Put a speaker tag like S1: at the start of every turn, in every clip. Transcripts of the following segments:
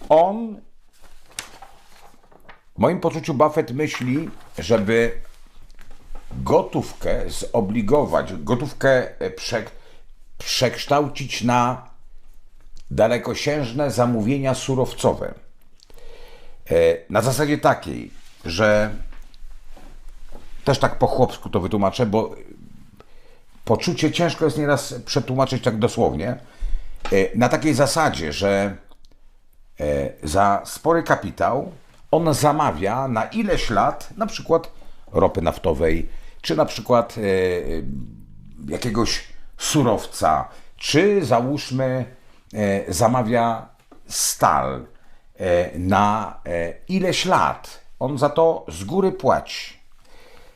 S1: On, w moim poczuciu, Buffett myśli, żeby gotówkę zobligować, gotówkę przekształcić na dalekosiężne zamówienia surowcowe. Na zasadzie takiej, że też tak po chłopsku to wytłumaczę, bo poczucie ciężko jest nieraz przetłumaczyć tak dosłownie. Na takiej zasadzie, że za spory kapitał on zamawia na ileś lat, na przykład ropy naftowej, czy na przykład jakiegoś surowca, czy załóżmy zamawia stal na ileś lat. On za to z góry płaci.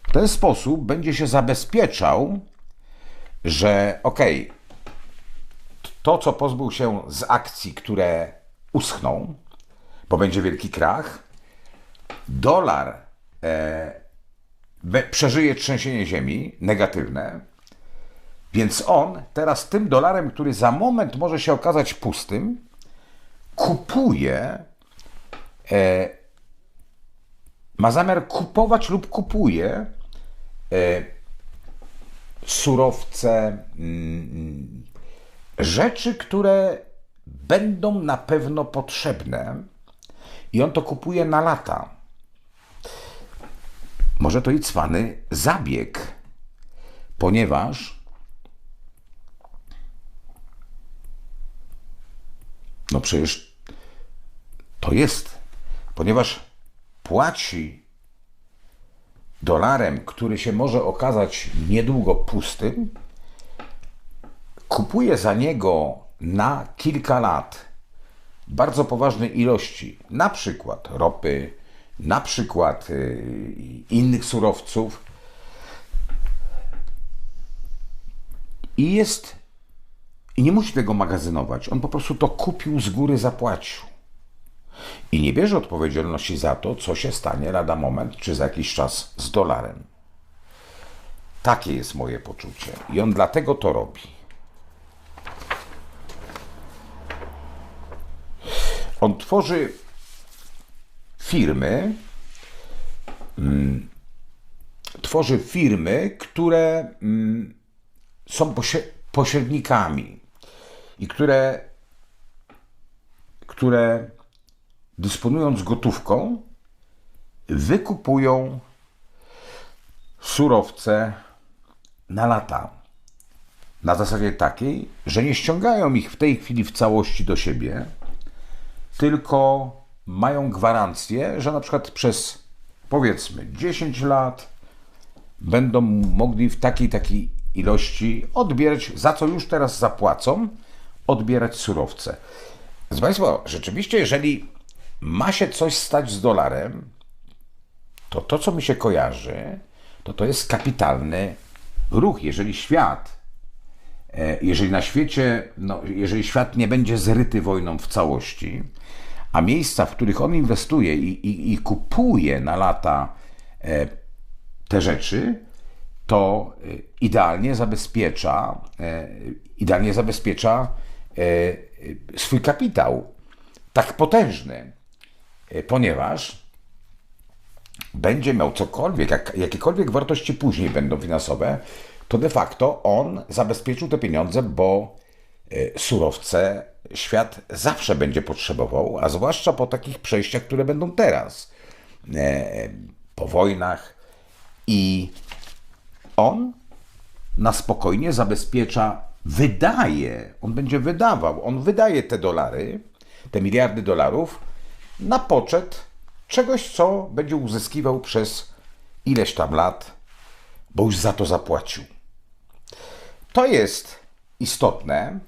S1: W ten sposób będzie się zabezpieczał, że to, co pozbył się z akcji, które uschną, bo będzie wielki krach, dolar przeżyje trzęsienie ziemi negatywne, więc on teraz tym dolarem, który za moment może się okazać pustym, kupuje, ma zamiar kupować lub kupuje surowce, rzeczy, które będą na pewno potrzebne i on to kupuje na lata. Może to i cwany zabieg, ponieważ no przecież to jest, ponieważ płaci dolarem, który się może okazać niedługo pustym, kupuje za niego na kilka lat bardzo poważne ilości, na przykład ropy, na przykład innych surowców i nie musi tego magazynować. On po prostu to kupił, z góry zapłacił. I nie bierze odpowiedzialności za to, co się stanie lada moment, czy za jakiś czas z dolarem. Takie jest moje poczucie. I on dlatego to robi. On tworzy firmy, które są pośrednikami i które dysponując gotówką, wykupują surowce na lata. Na zasadzie takiej, że nie ściągają ich w tej chwili w całości do siebie, tylko mają gwarancję, że na przykład przez powiedzmy 10 lat będą mogli w takiej ilości odbierać, za co już teraz zapłacą, odbierać surowce. Proszę Państwa, rzeczywiście, jeżeli ma się coś stać z dolarem, to co mi się kojarzy, to jest kapitalny ruch. Jeżeli na świecie, jeżeli świat nie będzie zryty wojną w całości, a miejsca, w których on inwestuje i kupuje na lata te rzeczy, to idealnie zabezpiecza swój kapitał tak potężny, ponieważ będzie miał cokolwiek, jakiekolwiek wartości później będą finansowe, to de facto on zabezpieczył te pieniądze, bo surowce świat zawsze będzie potrzebował, a zwłaszcza po takich przejściach, które będą teraz, po wojnach, i on na spokojnie zabezpiecza, on będzie wydawał, on wydaje te dolary, te miliardy dolarów na poczet czegoś, co będzie uzyskiwał przez ileś tam lat, bo już za to zapłacił. To jest istotne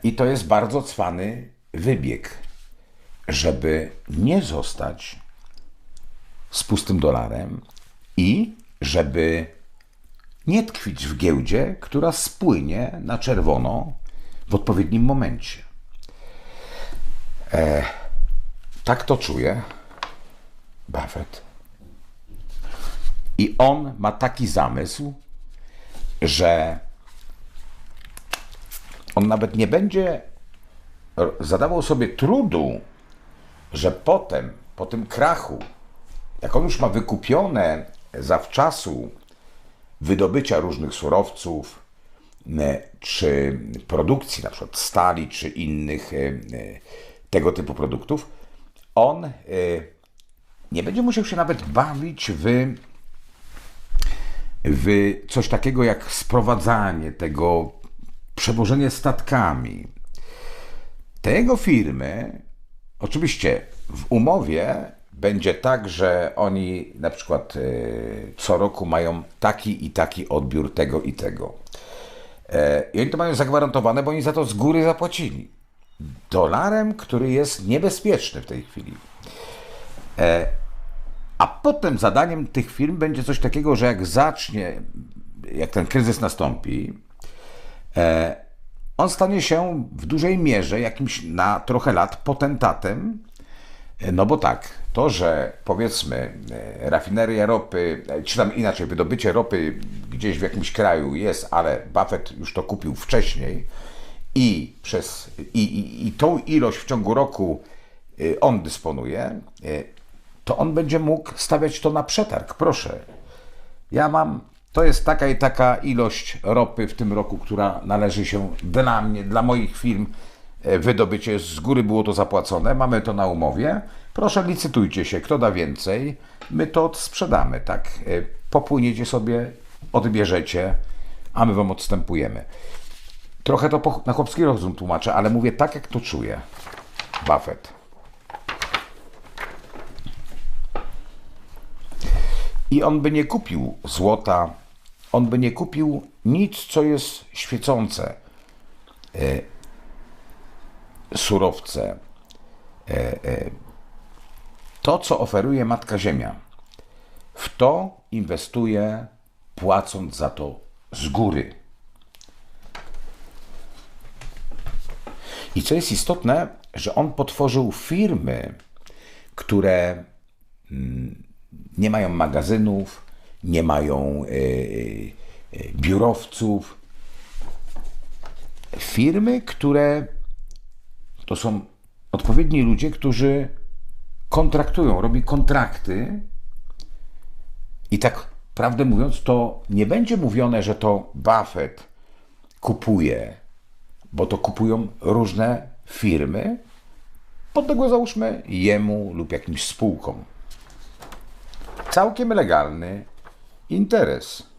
S1: i to jest bardzo cwany wybieg, żeby nie zostać z pustym dolarem i żeby nie tkwić w giełdzie, która spłynie na czerwono w odpowiednim momencie. Tak to czuje Buffett. I on ma taki zamysł, że on nawet nie będzie zadawał sobie trudu, że potem, po tym krachu, jak on już ma wykupione zawczasu wydobycia różnych surowców, czy produkcji na przykład stali, czy innych tego typu produktów, on nie będzie musiał się nawet bawić w coś takiego jak sprowadzanie tego, przewożenie statkami. Te jego firmy, oczywiście w umowie będzie tak, że oni na przykład co roku mają taki i taki odbiór tego i tego. I oni to mają zagwarantowane, bo oni za to z góry zapłacili. Dolarem, który jest niebezpieczny w tej chwili. A potem zadaniem tych firm będzie coś takiego, że jak ten kryzys nastąpi, on stanie się w dużej mierze jakimś na trochę lat potentatem, no bo tak, to, że powiedzmy rafineria ropy, czy tam inaczej, wydobycie ropy gdzieś w jakimś kraju jest, ale Buffett już to kupił wcześniej i tą ilość w ciągu roku on dysponuje, to on będzie mógł stawiać to na przetarg. Proszę, to jest taka i taka ilość ropy w tym roku, która należy się dla mnie, dla moich firm, wydobycie, z góry było to zapłacone, mamy to na umowie, proszę licytujcie się, kto da więcej, my to sprzedamy, tak, popłyniecie sobie, odbierzecie, a my wam odstępujemy. Trochę to na chłopski rozum tłumaczę, ale mówię tak, jak to czuje Buffett. I on by nie kupił złota, on by nie kupił nic, co jest świecące. Surowce. To, co oferuje Matka Ziemia, w to inwestuje, płacąc za to z góry. I co jest istotne, że on potworzył firmy, które nie mają magazynów, nie mają biurowców. Firmy, które to są odpowiedni ludzie, którzy kontraktują, robi kontrakty i tak prawdę mówiąc, to nie będzie mówione, że to Buffett kupuje, bo to kupują różne firmy, podległe załóżmy jemu lub jakimś spółkom. Całkiem legalny interes.